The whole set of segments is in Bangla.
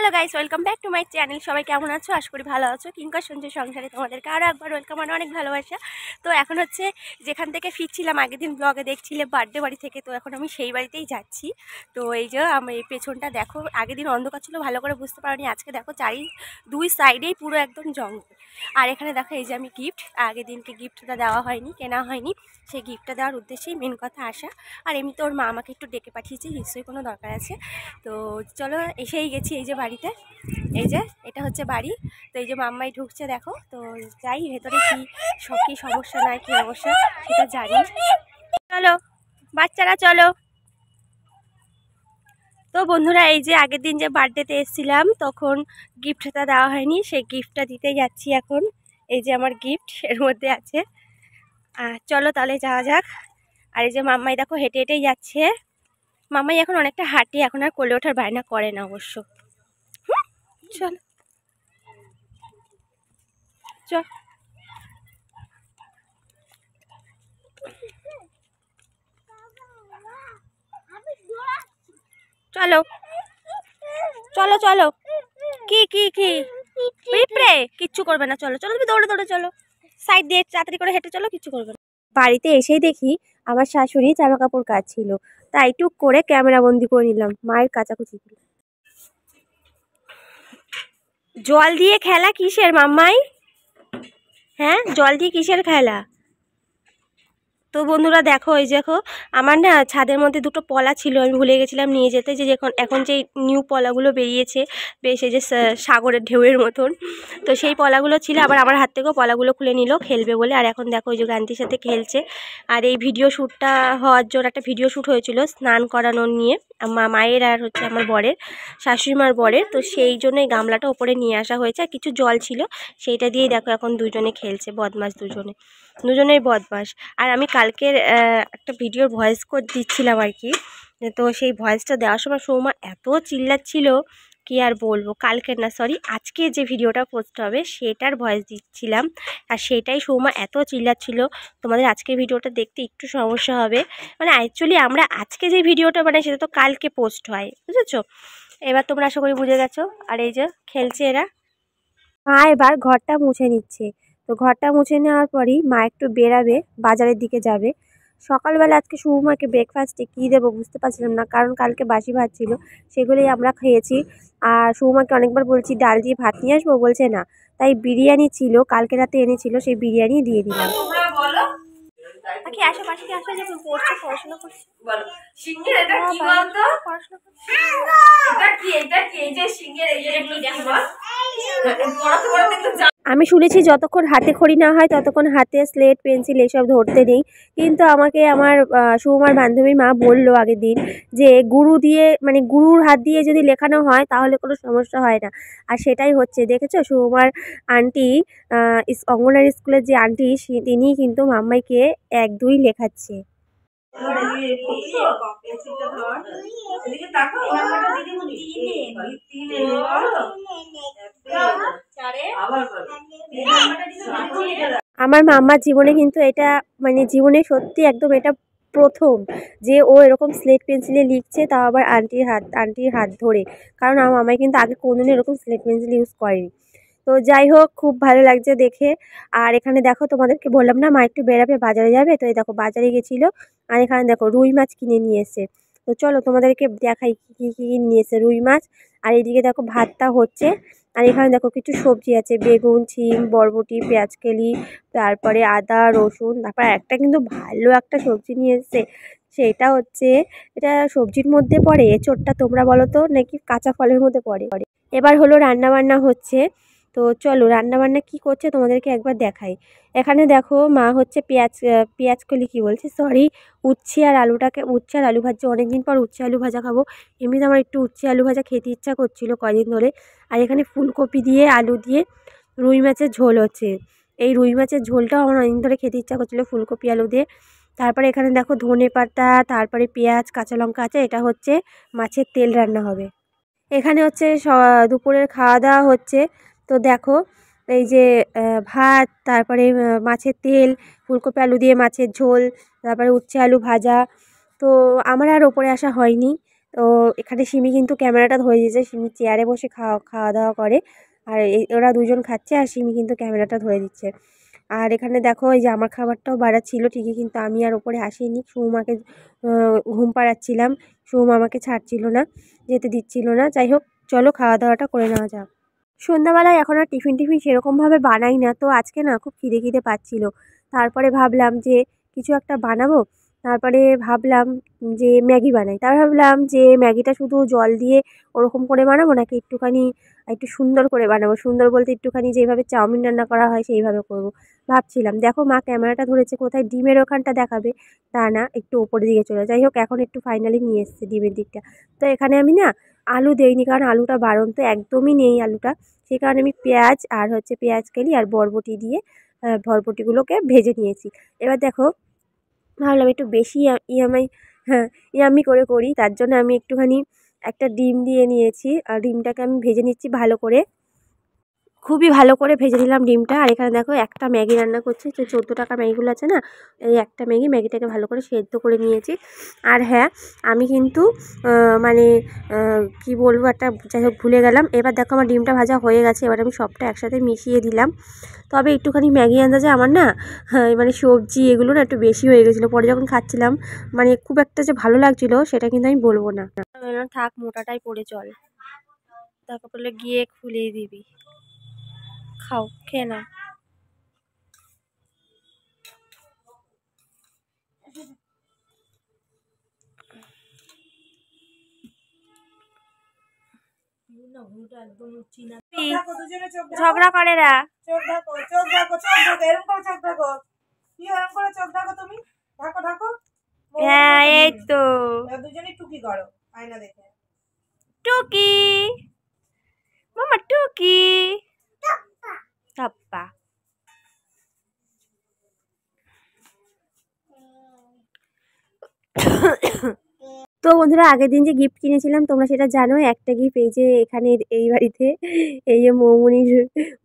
Hello guys, welcome back to my channel. সবাই কেমন আছো? আশা করি ভালো আছো। কিংকর সঞ্জয় সংসারে তোমাদেরকে আরও একবার ওয়েলকাম, অনেক ভালোবাসা। তো এখন হচ্ছে যেখান থেকে ফিরছিলাম, আগের দিন ব্লগে দেখছিলে বার্থডে বাড়ি থেকে, তো এখন আমি সেই বাড়িতেই যাচ্ছি। তো এই যে আমি এই পেছনটা দেখো, আগের দিন অন্ধকার ছিল, ভালো করে বুঝতে পারিনি। আজকে দেখো দুই সাইডেই পুরো একদম জঙ্গল। আর এখানে দেখো এই যে আমি গিফট, আগের দিনকে গিফটটা দেওয়া হয়নি, কেনা হয়নি, সেই গিফটটা দেওয়ার উদ্দেশ্যেই মেন কথা আসা। আর এমনিতে ওর মা আমাকে একটু ডেকে পাঠিয়েছে, নিশ্চয়ই কোনো দরকার আছে। তো চলো, এসেই গেছি এই যে বাড়িতে। এই যে এটা হচ্ছে বাড়ি। তো এই যে মাম্মাই ঢুকছে দেখো। তো যাই ভেতরে কি সমস্যা নাই কি সমস্যা সেটা জানি। চলো বাচ্চারা চলো। তো বন্ধুরা, এই যে আগের দিন যে বার্থডেতে এসেছিলাম তখন গিফটটা দেওয়া হয়নি, সেই গিফটটা দিতে যাচ্ছি এখন। এই যে আমার গিফট এর মধ্যে আছে। চলো তাহলে যাওয়া যাক। আর এই যে মাম্মাই দেখো হেঁটে হেঁটেই যাচ্ছে। মাম্মাই এখন অনেকটা হাঁটে, এখন আর কোলে ওঠার বায়না করে না অবশ্য। চলো চল। চলো চলো চলো। কি কি কি পিঁপড়ে কিচ্ছু করবে না, চলো চলো, তুমি দৌড়ে দৌড়ে চলো, সাইড দিয়ে তাড়াতাড়ি করে হেঁটে চলো, কিচ্ছু করবে না। বাড়িতে এসেই দেখি আমার শাশুড়ি জামা কাপড় কাচছিল, তাই টুক করে ক্যামেরা বন্দি করে নিলাম মায়ের কাচাকুচি। জল দিয়ে খেলা কিসের মাম্মাই? হ্যাঁ, জল দিয়ে কিসের খেলা? তো বন্ধুরা দেখো, এই দেখো আমার না ছাদের মধ্যে দুটো পলা ছিল, আমি ভুলে গেছিলাম নিয়ে যেতে। যে এখন যে নিউ পলাগুলো বেরিয়েছে, বেশ এই যে সাগরের ঢেউয়ের মতন, তো সেই পলাগুলো ছিল। আবার আমার হাত থেকেও পলাগুলো খুলে নিল খেলবে বলে। আর এখন দেখো ওই যে গান্তির সাথে খেলছে। আর এই ভিডিও শ্যুটটা হওয়ার জন্য একটা ভিডিও শ্যুট হয়েছিল স্নান করানোর নিয়ে, মায়ের আর হচ্ছে আমার বরের, শাশুড়িমার বরের। তো সেই জন্য এই গামলাটা ওপরে নিয়ে আসা হয়েছে, আর কিছু জল ছিল সেইটা দিয়েই দেখো এখন দুজনে খেলছে, বদমাস দুজনেই বদমাস। আর আমি কালকের একটা ভিডিওর ভয়েস কোড দিচ্ছিলাম আর কি। তো সেই ভয়েসটা দেওয়ার সময় সৌমা এত চিল্লাচ্ছিল, কি আর বলবো। কালকের না, সরি, আজকে যে ভিডিওটা পোস্ট হবে সেটার ভয়েস দিচ্ছিলাম, আর সেটাই সৌমা এত চিল্লাচ্ছিল। তোমাদের আজকের ভিডিওটা দেখতে একটু সমস্যা হবে, মানে অ্যাকচুয়ালি আমরা আজকে যে ভিডিওটা বানাই সেটা তো কালকে পোস্ট হয়, বুঝেছো? এবার তোমরা আশা করি বুঝে গেছো। আর এই যে খেলছে এরা। মা এবার ঘরটা মুছে নিচ্ছে। তো ঘরটা মুছে নেওয়ার পরই মা একটু বেরাবে, বাজারের দিকে যাবে। সকালবেলা আজকে শুভমাকে ব্রেকফাস্টে কী দেবো বুঝতে পারছিলাম না, কারণ কালকে বাসি ভাত ছিল, সেগুলোই আমরা খেয়েছি। আর শুভমাকে অনেকবার বলছি ডাল দিয়ে ভাত নিয়ে আসবো, বলছে না। তাই বিরিয়ানি ছিল, কালকে রাতে এনেছিল, সেই বিরিয়ানি দিয়ে দিলাম। পাখি আসো, পাখি আসো, যে পড়ছো, পড়াশোনা করছি। বলো সিংহের এটা কি বলতো? পড়াশোনা করছি। এটা কি এই যে সিংহের এই যে কি দেখো, পড়াতে পড়াতে একটু। আমি শুনেছি যতক্ষণ হাতে খড়ি না হয় ততক্ষণ হাতে স্লেট পেন্সিল এসব ধরতে নেই, কিন্তু আমাকে আমার সুমার বান্ধবীর মা বললো আগের দিন যে গুরু দিয়ে, মানে গুরুর হাত দিয়ে যদি লেখানো হয় তাহলে কোনো সমস্যা হয় না। আর সেটাই হচ্ছে, দেখেছো সুমার আন্টি, অঙ্গনওয়াড়ি স্কুলের যে আন্টি, তিনি কিন্তু মাম্মাইকে 1 2 লেখাচ্ছে। আমার মাম্মার জীবনে কিন্তু এটা, মানে জীবনে সত্যি একদম এটা প্রথম যে ও এরকম স্লেট পেন্সিলে লিখছে, তাও আবার আন্টির হাত ধরে। কারণ আমার মামাই কিন্তু আগে কোনোদিন এরকম স্লেট পেন্সিল ইউজ করেনি। তো যাই হোক, খুব ভালো লাগছে দেখে। আর এখানে দেখো, তোমাদেরকে বললাম না মা একটু বেরাবে, বাজারে যাবে, তো এই দেখো বাজারে গেছিলো। আর এখানে দেখো রুই মাছ কিনে নিয়ে এসে। তো চলো তোমাদেরকে দেখাই কী কী নিয়ে এসে। রুই মাছ, আর এইদিকে দেখো ভাতটা হচ্ছে। আর এখানে দেখো কিছু সবজি আছে, বেগুন, শিম, বরবটি, পেঁয়াজকলি, তারপরে আদা, রসুন। তারপর একটা কিন্তু ভালো একটা সবজি নিয়ে এসছে, সেটা হচ্ছে, এটা সবজির মধ্যে পড়ে এঁচোড়টা, তোমরা বলো তো, নাকি কাঁচা ফলের মধ্যে পড়ে? এবার হলো রান্নাবান্না হচ্ছে। তো চলো রান্নাবান্না কি করছে তোমাদেরকে একবার দেখাই। এখানে দেখো মা হচ্ছে পেঁয়াজকলি কি বলছে, সরি, উচ্ছে আর আলুটাকে, উচ্ছে আর আলু ভাজছে। অনেকদিন পর উচ্ছে আলু ভাজা খাবো। এমনিতে আমার একটু উচ্ছে আলু ভাজা খেতে ইচ্ছা করছিল কদিন ধরে। আর এখানে ফুলকপি দিয়ে, আলু দিয়ে রুই মাছের ঝোল হচ্ছে। এই রুই মাছের ঝোলটাও আমার অনেকদিন ধরে খেতে ইচ্ছা করছিল, ফুলকপি আলু দিয়ে। তারপরে এখানে দেখো ধনেপাতা, তারপরে পেঁয়াজ, কাঁচা লঙ্কা আছে। এটা হচ্ছে মাছের তেল রান্না হবে। এখানে হচ্ছে দুপুরের খাওয়া দাওয়া হচ্ছে। তো দেখো এই যে ভাত, তারপরে মাছের তেল, ফুলকপি আলু দিয়ে মাছের ঝোল, তারপরে উচ্ছে আলু ভাজা। তো আমার আর ওপরে আসা হয়নি। তো এখানে সিমি কিন্তু ক্যামেরাটা ধরে দিয়েছে, সিমি চেয়ারে বসে খাওয়া দাওয়া করে, আর ওরা দুজন খাচ্ছে আর সিমি কিন্তু ক্যামেরাটা ধরে দিচ্ছে। আর এখানে দেখো এই যে আমার খাবারটাও বাড়াচ্ছিল ঠিকই, কিন্তু আমি আর ওপরে আসিনি। সুমাকে ঘুম পাড়াচ্ছিলাম, সুম আমাকে ছাড়ছিল না, যেতে দিচ্ছিল না। যাই হোক, চলো খাওয়া দাওয়াটা করে নেওয়া যাক। সন্ধ্যাবেলায় এখন আর টিফিন সেরকমভাবে বানাই না, তো আজকে না খুব খিদে পাচ্ছিল। তারপরে ভাবলাম যে কিছু একটা বানাবো। তারপরে ভাবলাম যে ম্যাগি বানাই। তারপর ভাবলাম যে ম্যাগিটা শুধু জল দিয়ে ওরকম করে বানাবো নাকি একটু সুন্দর করে বানাবো। সুন্দর বলতে একটুখানি যেভাবে চাউমিন রান্না করা হয় সেইভাবে করব। ভাবছিলাম, দেখো মা ক্যামেরাটা ধরেছে কোথায়, ডিমের ওখানটা দেখাবে, তা না, একটু ওপরের দিকে চলে। যাই হোক, এখন একটু ফাইনালি নিয়ে এসছে ডিমের দিকটা। তো এখানে আমি না আলু দেইনি, কারণ আলুটা বারণ তো একদমই নেই আলুটা। সেই কারণে আমি পেঁয়াজ আর পেঁয়াজ কেলি আর বরবটি দিয়ে বরবটিগুলোকে ভেজে নিয়েছি। এবার দেখো, ভাবলাম একটু বেশি ইয়ামাই, হ্যাঁ, ইয়াম্মি করে করি। তার জন্য আমি একটুখানি একটা ডিম দিয়ে নিয়েছি, আর ডিমটাকে আমি ভেজে নিচ্ছি ভালো করে। খুবই ভালো করে ভেজে নিলাম ডিমটা। আর এখানে দেখো একটা ম্যাগি রান্না করছি, যে 14 টাকার ম্যাগিগুলো আছে না, এই একটা ম্যাগিটাকে ভালো করে সেদ্ধ করে নিয়েছি। আর হ্যাঁ, আমি কিন্তু মানে কি বলবো, একটা যাই হোক ভুলে গেলাম। এবার দেখো আমার ডিমটা ভাজা হয়ে গেছে, এবার আমি সবটা একসাথে মিশিয়ে দিলাম। তবে একটুখানি ম্যাগি আন্দাজে আমার না, হ্যাঁ, মানে সবজি এগুলো না একটু বেশি হয়ে গেছিলো। পরে যখন খাচ্ছিলাম, মানে খুব একটা যে ভালো লাগছিলো সেটা কিন্তু আমি বলবো না। থাক, মোটাটাই পড়ে চল, তারপরে গিয়ে খুলিয়ে দিবি। খাও, খেয়ে নাও। ঝগড়া করে না। চোখ ঢাকো, চোখ ঢাকো, চোখ ঢাকো, এরকম করে চোখ ঢাকো। কি এরকম করে চোখ ঢাকো তুমি? ঢাকো ঢাকো। হ্যাঁ, এই তো। দুজনেই টুকি করো আয়না দেখে। টুকি, মামা টুকি। টাপ্পা। তো বন্ধুরা, আগের দিন যে গিফট কিনেছিলাম তোমরা সেটা জানো। একটা গিফট এই যে এখানে এই বাড়িতে, এই যে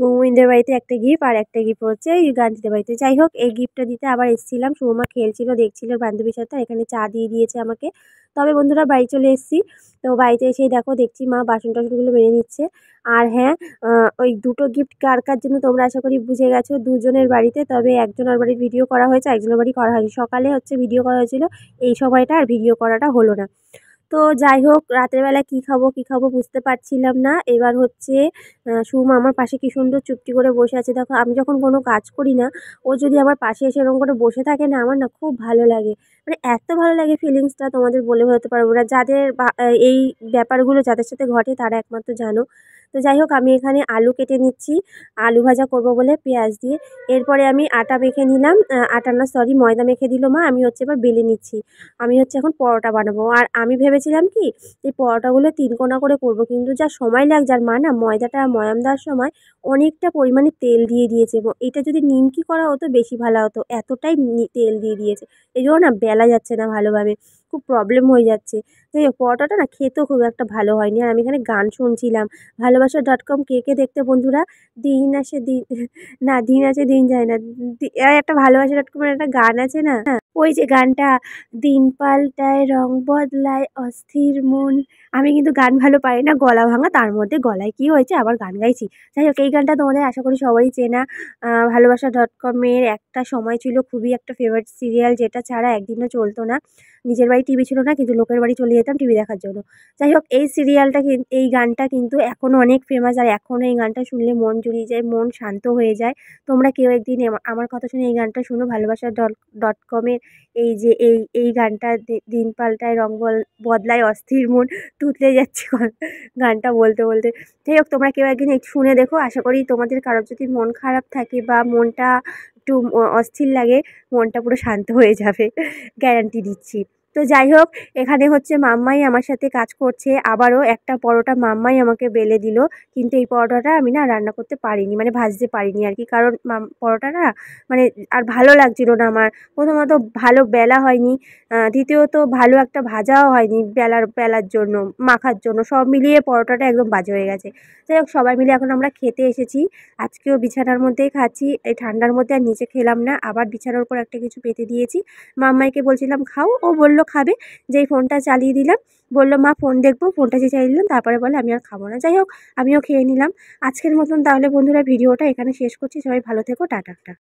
মৌমুনিদের বাড়িতে একটা গিফট, আর একটা গিফট হচ্ছে এই গান্ধীদের বাড়িতে। যাই হোক, এই গিফটটা দিতে আবার এসেছিলাম। সুমা খেলছিল, দেখছিল বান্ধবীর সাথে, এখানে চা দিয়ে দিয়েছে আমাকে। তবে বন্ধুরা, বাড়ি চলে এসেছি। তো বাড়িতে এসেই দেখছি মা বাসন টাসনগুলো মেরে নিচ্ছে। আর হ্যাঁ, ওই দুটো গিফট কার কার জন্য তোমরা আশা করি বুঝে গেছো। দুজনের বাড়িতে, তবে একজনের বাড়ির ভিডিও করা হয়েছে, একজনের বাড়ি করা হয়নি। সকালে ভিডিও করা হয়েছিল, এই সময়টা আর ভিডিও করাটা হলো না। তো যাই হোক, রাতের বেলা কী খাবো বুঝতে পারছিলাম না। এবার সুমা আমার পাশে কী সুন্দর চুপটি করে বসে আছে। দেখো, আমি যখন কোনো কাজ করি না, ও যদি আমার পাশে এসে এরকম করে বসে থাকে না, আমার না খুব ভালো লাগে। মানে এত ভালো লাগে ফিলিংসটা, তোমাদের বলে বোঝাতে পারবো না। এই ব্যাপারগুলো যাদের সাথে ঘটে তারা একমাত্র জানো। তো যাই হোক, আমি এখানে আলু কেটে নিচ্ছি, আলু ভাজা করব বলে পেঁয়াজ দিয়ে। এরপরে আমি আটা মেখে নিলাম, আটা না সরি, ময়দা মেখে দিল মা। আমি এবার বেলে নিচ্ছি। আমি এখন পরোটা বানাবো। আর আমি ভেবেছিলাম কি, এই পরোটাগুলো 3 কোনা করে করব, কিন্তু যা সময় লাগছে, আর মা না ময়দাটা ময়াম দেওয়ার সময় অনেকটা পরিমাণে তেল দিয়ে দিয়েছে। এবং এটা যদি নিমকি করা হতো বেশি ভালো হতো, এতটাই তেল দিয়ে দিয়েছে। এই জন্য না বেলা যাচ্ছে না ভালোভাবে, খুব প্রবলেম হয়ে যাচ্ছে। যাই হোক, পরোটাটা না খেতেও খুব একটা ভালো হয়নি। আর আমি এখানে গান শুনছিলাম, ভালোবাসা.com কে দেখতে বন্ধুরা? দিন আসে দিন, না দিন আসে দিন যায় না, আর একটা ভালোবাসা.com এর একটা গান আছে না, ওই যে গানটা, দিন পাল্টায় রং বদলায় অস্থির মন। আমি কিন্তু গান ভালো পারি না, গলা ভাঙা, তার মধ্যে গলায় কি হয়েছে আবার গান গাইছি। যাই হোক, এই গানটা তোমাদের আশা করি সবারই চেনা। ভালোবাসা.com এর একটা সময় ছিল খুবই একটা ফেভারিট সিরিয়াল, যেটা ছাড়া একদিনও চলতো না। নিজের বাড়ি টিভি ছিল না, কিন্তু লোকের বাড়ি চলে যেতাম টিভি দেখার জন্য। যাই হোক, এই সিরিয়ালটা এই গানটা কিন্তু এখনও অনেক ফেমাস, আর এখনও এই গানটা শুনলে মন জুড়িয়ে যায়, মন শান্ত হয়ে যায়। তোমরা কেউ একদিন আমার কথা শুনে এই গানটা শুনো, ভালোবাসা.com এর এই যে এই গানটা, দিন পাল্টায় রং বদলায় অস্থির মন, তুতলে যাচ্ছে গানটা বলতে বলতে। যাই হোক, তোমরা কেউ একদিন শুনে দেখো। আশা করি তোমাদের কারোর যদি মন খারাপ থাকে বা মনটা একটু অস্থির লাগে, মনটা পুরো শান্ত হয়ে যাবে, গ্যারান্টি দিচ্ছি। তো যাই হোক, এখানে মাম্মাই আমার সাথে কাজ করছে। আবারও একটা পরোটা মাম্মাই আমাকে বেলে দিল, কিন্তু এই পরোটাটা আমি না রান্না করতে পারিনি, মানে ভাজতে পারিনি আর কি। কারণ পরোটাটা মানে আর ভালো লাগছিল না আমার। প্রথমত ভালো বেলা হয়নি, দ্বিতীয়ত ভালো একটা ভাজাও হয়নি বেলার জন্য, মাখার জন্য। সব মিলিয়ে পরোটাটা একদম বাজে হয়ে গেছে। যাই হোক, সবাই মিলে এখন আমরা খেতে এসেছি। আজকেও বিছানার মধ্যেই খাচ্ছি, এই ঠান্ডার মধ্যে আর নিচে খেলাম না। আবার বিছানার উপর একটা কিছু পেতে দিয়েছি। মাম্মাইকে বলছিলাম খাও, ও বলল খাবে, যেই ফোনটা চালিয়ে দিলাম বললো মা ফোন দেখবো, ফোনটা যে চালিয়ে দিলাম তারপরে বলে আমি আর খাবো না। যাই হোক আমিও খেয়ে নিলাম। আজকের মতন তাহলে বন্ধুরা ভিডিওটা এখানে শেষ করছি। সবাই ভালো থেকো, টাটা।